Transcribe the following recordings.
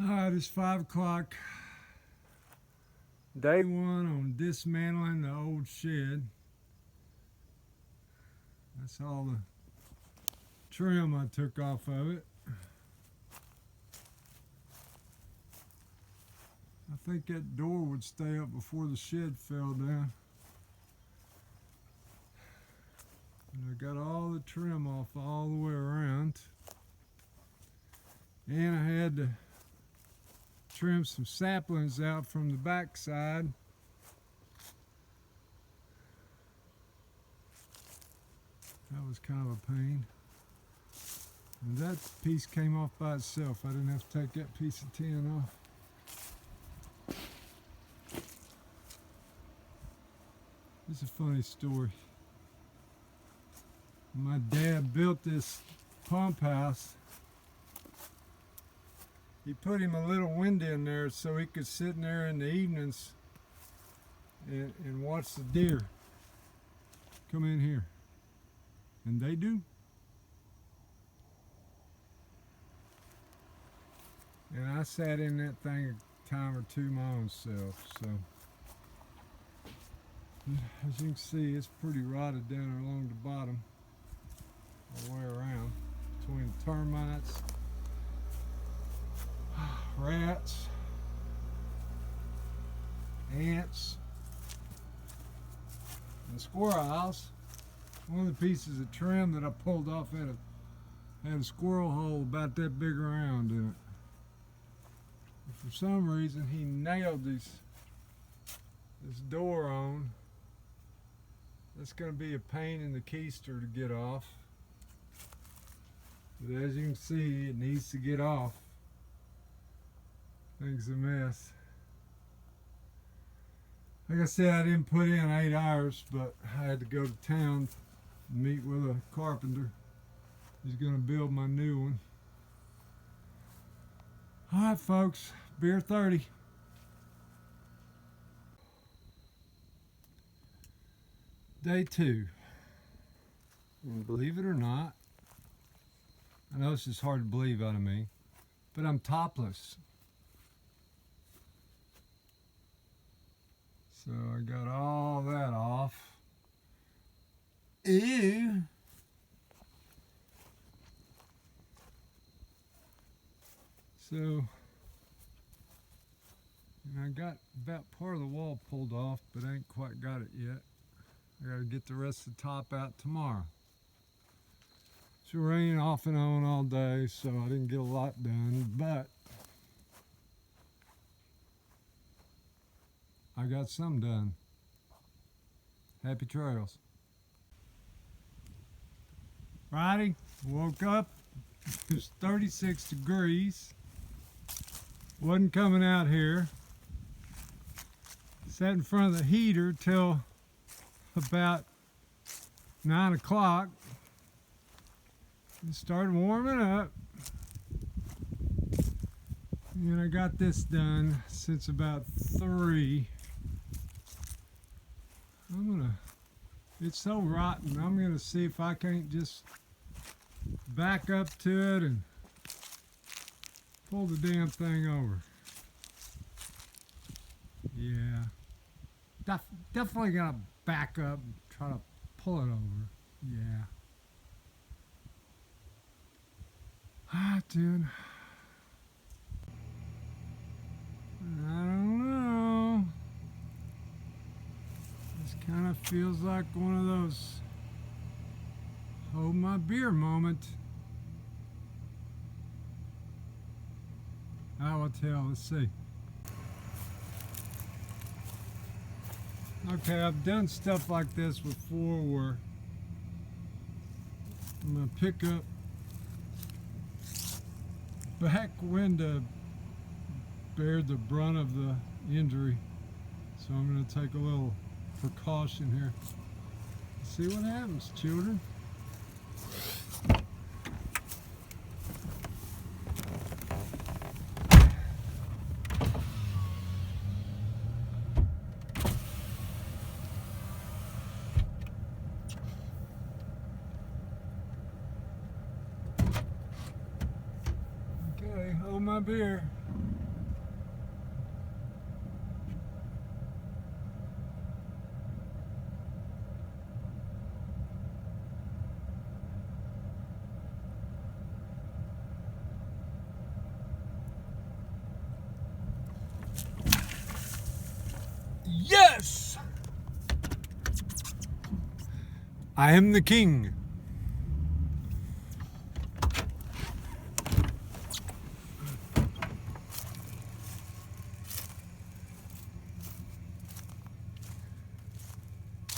Alright, it's 5 o'clock. Day one on dismantling the old shed. That's all the trim I took off of it. I think that door would stay up before the shed fell down. And I got all the trim off all the way around. And I had to trim some saplings out from the back side. That was kind of a pain. And that piece came off by itself. I didn't have to take that piece of tin off. It's a funny story. My dad built this pump house. He put him a little window in there so he could sit in there in the evenings and watch the deer come in here. And they do. And I sat in that thing a time or two my own self, so. As you can see, it's pretty rotted down along the bottom, all the way around, between termites, rats, ants, and squirrels. One of the pieces of trim that I pulled off had a squirrel hole about that big around in it. But for some reason, he nailed this door on. That's going to be a pain in the keister to get off. But as you can see, it needs to get off. Thing's a mess. Like I said, I didn't put in 8 hours, but I had to go to town and meet with a carpenter. He's going to build my new one. Alright folks, beer 30. Day 2. And believe it or not, I know this is hard to believe out of me, but I'm topless. So I got all that off. Ew. So, and I got about part of the wall pulled off, but I ain't quite got it yet. I gotta get the rest of the top out tomorrow. It's raining off and on all day, so I didn't get a lot done, but I got some done. Happy trails. Friday, woke up, it was 36 degrees. Wasn't coming out here. Sat in front of the heater till about 9 o'clock. It started warming up. And I got this done since about 3. It's so rotten, I'm gonna see if I can't just back up to it and pull the damn thing over. Yeah. Definitely gonna back up and try to pull it over. Yeah. Ah, dude. I don't know. This kind of feels like one of those hold my beer moment. I will tell, let's see. Okay, I've done stuff like this before where I'm gonna pick up back window bear the brunt of the injury, so I'm going to take a little precaution here. See what happens, children. Okay, hold my beer. I am the king.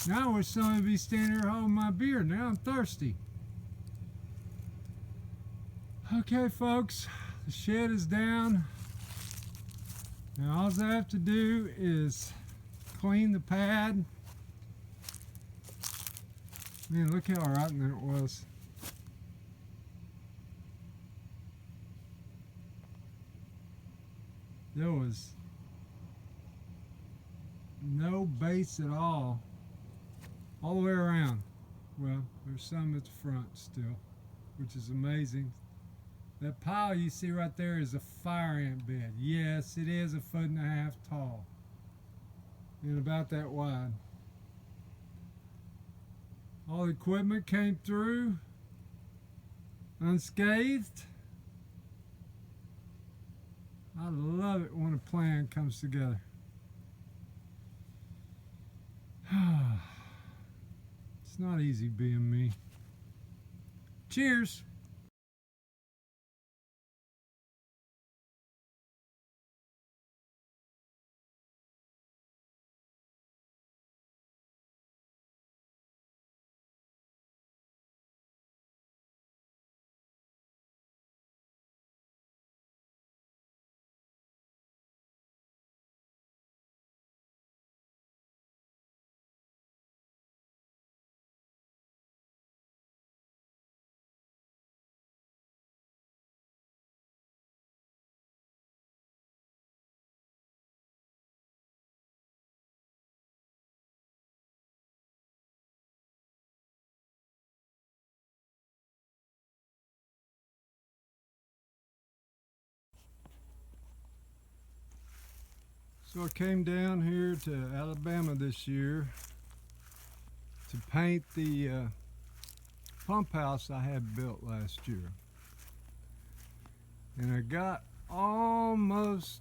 Now I wish somebody would be standing here holding my beer. Now I'm thirsty. Okay, folks, the shed is down. Now all I have to do is clean the pad. Man, look how rotten that was. There was no base at all the way around. Well, there's some at the front still, which is amazing. That pile you see right there is a fire ant bed. Yes, it is 1.5 feet tall and about that wide. All the equipment came through unscathed. I love it when a plan comes together. It's not easy being me. Cheers. So I came down here to Alabama this year to paint the pump house I had built last year. And I got almost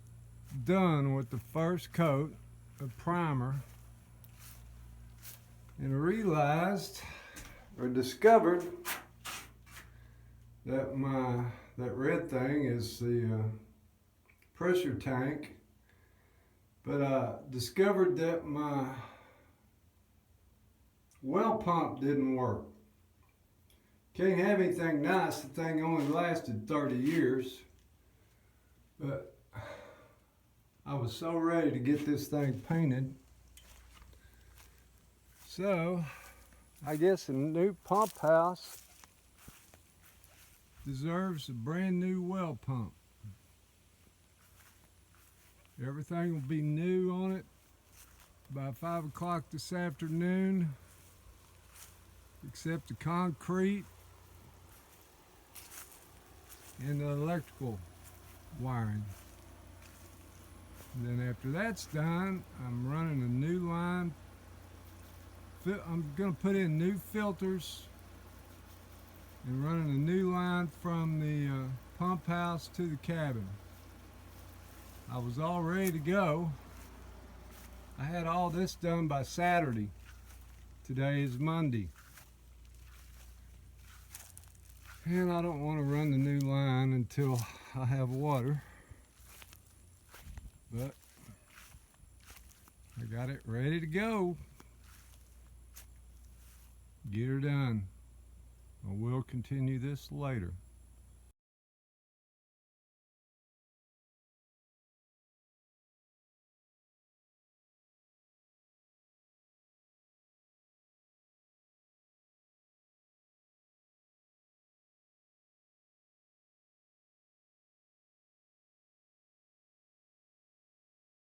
done with the first coat of primer and I realized or discovered that that red thing is the pressure tank. But I discovered that my well pump didn't work. Can't have anything nice, the thing only lasted 30 years. But I was so ready to get this thing painted. So I guess a new pump house deserves a brand new well pump. Everything will be new on it by 5 o'clock this afternoon, except the concrete and the electrical wiring. And then after that's done, I'm running a new line. I'm going to put in new filters and running a new line from the pump house to the cabin. I was all ready to go. I had all this done by Saturday. Today is Monday. And I don't want to run the new line until I have water. But I got it ready to go. Get her done. I will continue this later.